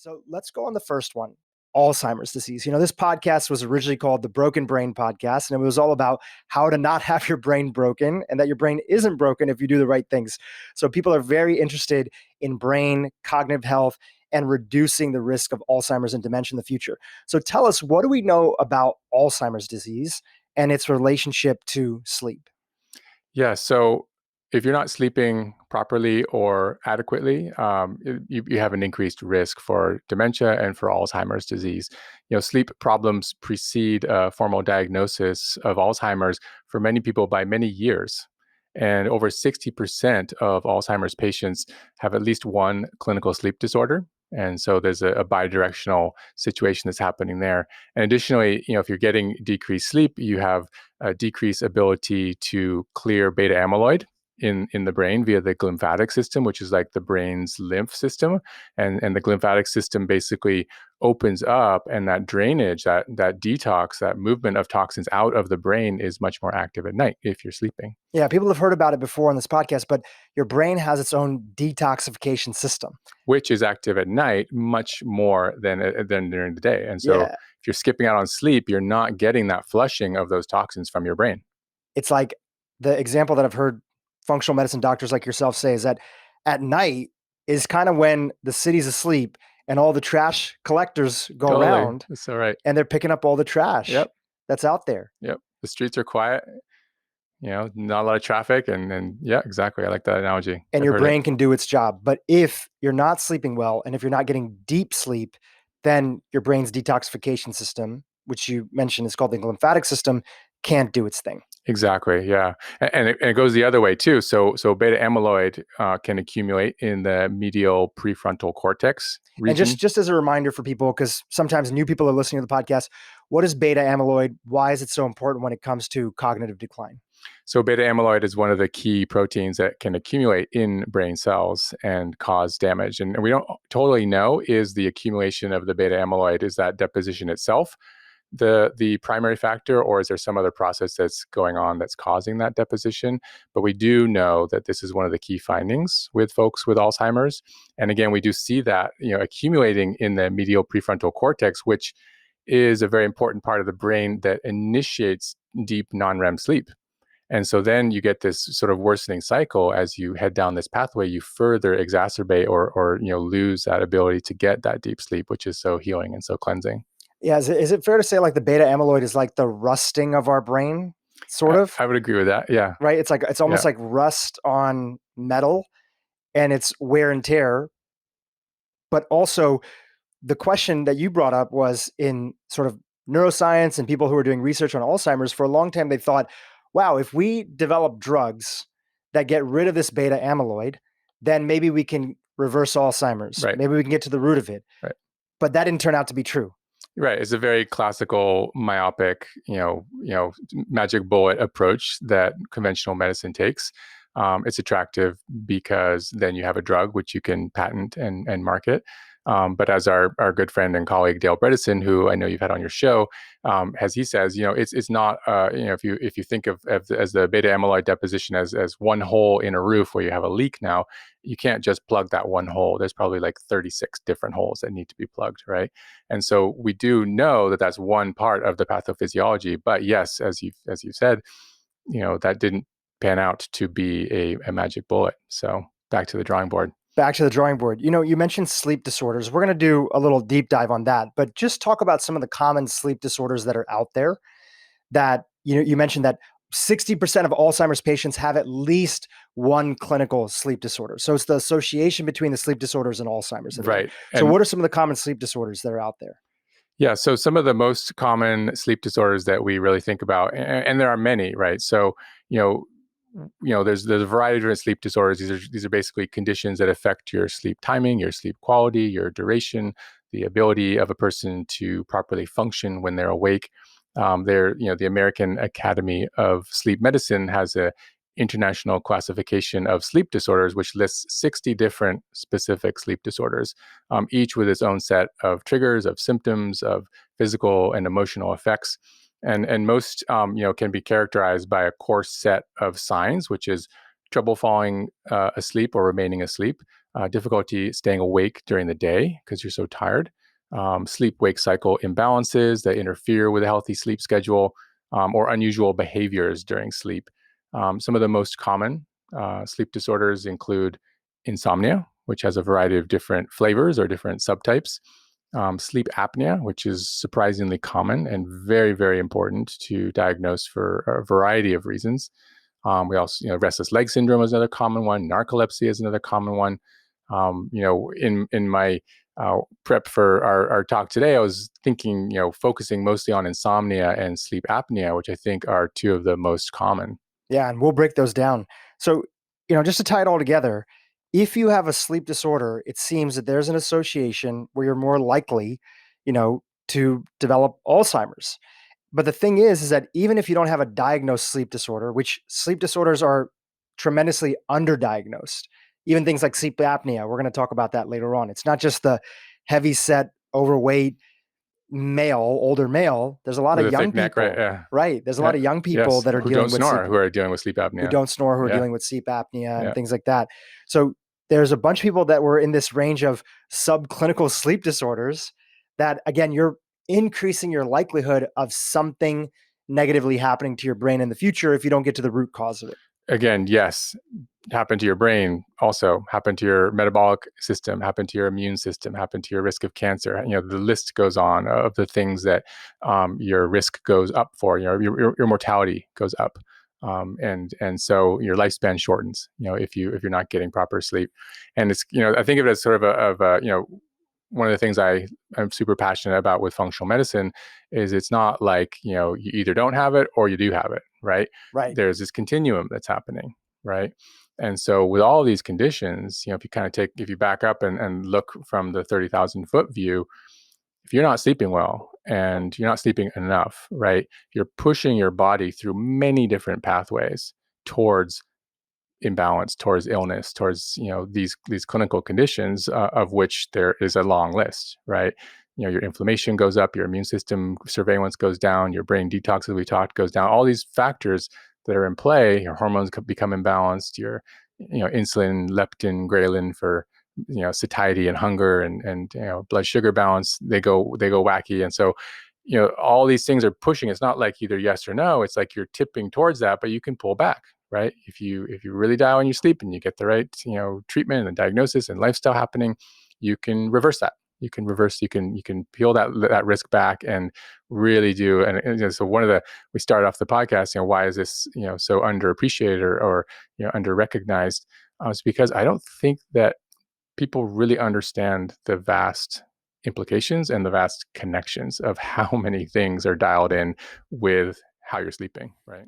So let's go on the first one, Alzheimer's disease. This podcast was originally called the Broken Brain Podcast, and it was all about how to not have your brain broken and that your brain isn't broken if you do the right things. So people are very interested in brain, cognitive health, and reducing the risk of Alzheimer's and dementia in the future. So tell us, what do we know about Alzheimer's disease and its relationship to sleep? Yeah, so if you're not sleeping properly or adequately, you have an increased risk for dementia and for Alzheimer's disease. Sleep problems precede a formal diagnosis of Alzheimer's for many people by many years. And over 60% of Alzheimer's patients have at least one clinical sleep disorder. And so there's a bidirectional situation that's happening there. And additionally, if you're getting decreased sleep, you have a decreased ability to clear beta amyloid in the brain via the glymphatic system, which is like the brain's lymph system. And the glymphatic system basically opens up, and that drainage, that detox, that movement of toxins out of the brain is much more active at night if you're sleeping. Yeah, people have heard about it before on this podcast, but your brain has its own detoxification system, which is active at night much more than during the day. And so if you're skipping out on sleep, you're not getting that flushing of those toxins from your brain. It's like the example that I've heard functional medicine doctors like yourself say is that at night is kind of when the city's asleep and all the trash collectors go around. That's so right. And they're picking up all the trash that's out there. Yep. The streets are quiet. Not a lot of traffic. And yeah, exactly. I like that analogy. And your brain can do its job. But if you're not sleeping well, and if you're not getting deep sleep, then your brain's detoxification system, which you mentioned is called the glymphatic system, can't do its thing. Exactly. Yeah. And it goes the other way too. So beta amyloid can accumulate in the medial prefrontal cortex region. And just as a reminder for people, because sometimes new people are listening to the podcast, what is beta amyloid? Why is it so important when it comes to cognitive decline? So beta amyloid is one of the key proteins that can accumulate in brain cells and cause damage. And we don't totally know, is the accumulation of the beta amyloid, is that deposition itself the primary factor, or is there some other process that's going on that's causing that deposition? But we do know that this is one of the key findings with folks with Alzheimer's. And again, we do see that accumulating in the medial prefrontal cortex, which is a very important part of the brain that initiates deep non-REM sleep. And so then you get this sort of worsening cycle as you head down this pathway. You further exacerbate or lose that ability to get that deep sleep, which is so healing and so cleansing. Yeah, is it fair to say like the beta amyloid is like the rusting of our brain, sort of? I would agree with that. Yeah. Right. It's almost like rust on metal, and it's wear and tear. But also, the question that you brought up was in sort of neuroscience and people who are doing research on Alzheimer's. For a long time, they thought, wow, if we develop drugs that get rid of this beta amyloid, then maybe we can reverse Alzheimer's. Right. Maybe we can get to the root of it. Right. But that didn't turn out to be true. Right. It's a very classical myopic, magic bullet approach that conventional medicine takes. It's attractive because then you have a drug which you can patent and market. But as our good friend and colleague Dale Bredesen, who I know you've had on your show, as he says, it's not if you think of as the beta amyloid deposition as one hole in a roof where you have a leak now, you can't just plug that one hole. There's probably like 36 different holes that need to be plugged, right? And so we do know that that's one part of the pathophysiology. But yes, as you said, that didn't pan out to be a magic bullet. So back to the drawing board. Back to the drawing board. You mentioned sleep disorders. We're going to do a little deep dive on that, but just talk about some of the common sleep disorders that are out there that, you mentioned that 60% of Alzheimer's patients have at least one clinical sleep disorder. So it's the association between the sleep disorders and Alzheimer's. Right. So what are some of the common sleep disorders that are out there? Yeah. So some of the most common sleep disorders that we really think about, and there are many, right? So, there's a variety of different sleep disorders. These are basically conditions that affect your sleep timing, your sleep quality, your duration, the ability of a person to properly function when they're awake. The American Academy of Sleep Medicine has a international classification of sleep disorders, which lists 60 different specific sleep disorders, each with its own set of triggers, of symptoms, of physical and emotional effects. And most, can be characterized by a core set of signs, which is trouble falling asleep or remaining asleep, difficulty staying awake during the day because you're so tired, sleep-wake cycle imbalances that interfere with a healthy sleep schedule, or unusual behaviors during sleep. Some of the most common sleep disorders include insomnia, which has a variety of different flavors or different subtypes. Sleep apnea, which is surprisingly common and very, very important to diagnose for a variety of reasons. We also, restless leg syndrome is another common one. Narcolepsy is another common one. In my prep for our talk today, I was thinking, focusing mostly on insomnia and sleep apnea, which I think are two of the most common. Yeah, and we'll break those down. So, just to tie it all together, if you have a sleep disorder, it seems that there's an association where you're more likely, to develop Alzheimer's. But the thing is that even if you don't have a diagnosed sleep disorder, which sleep disorders are tremendously underdiagnosed, even things like sleep apnea, we're going to talk about that later on. It's not just the heavy set, overweight older male. There's a lot With of a young thick neck, right? people, Yeah. right? There's a lot Yeah. of young people Yes. that are Who don't dealing with sleep, snore, who are dealing with sleep who apnea. don't snore, who are Yeah. dealing with sleep apnea and Yeah. things like that. So there's a bunch of people that were in this range of subclinical sleep disorders that, again, you're increasing your likelihood of something negatively happening to your brain in the future if you don't get to the root cause of it. Again, yes, happen to your brain, also happen to your metabolic system, happen to your immune system, happen to your risk of cancer. The list goes on of the things that your risk goes up for. Your mortality goes up, and so your lifespan shortens. If you're not getting proper sleep, and it's I think of it as sort of one of the things I'm super passionate about with functional medicine is it's not like, you either don't have it or you do have it, right? Right. There's this continuum that's happening, right? And so with all these conditions, if you back up and look from the 30,000 foot view, if you're not sleeping well and you're not sleeping enough, right, you're pushing your body through many different pathways towards imbalance, towards illness, towards these clinical conditions, of which there is a long list, right? Your inflammation goes up, your immune system surveillance goes down, your brain detox, as we talked, goes down. All these factors that are in play, your hormones become imbalanced, your insulin, leptin, ghrelin for satiety and hunger, and blood sugar balance, they go wacky. And so all these things are pushing. It's not like either yes or no, it's like you're tipping towards that, but you can pull back, right? If you really dial in your sleep and you get the right treatment and diagnosis and lifestyle happening, you can reverse that. You can peel that risk back and really do. And so we started off the podcast, why is this so underappreciated or under recognized? It's because I don't think that people really understand the vast implications and the vast connections of how many things are dialed in with how you're sleeping, right?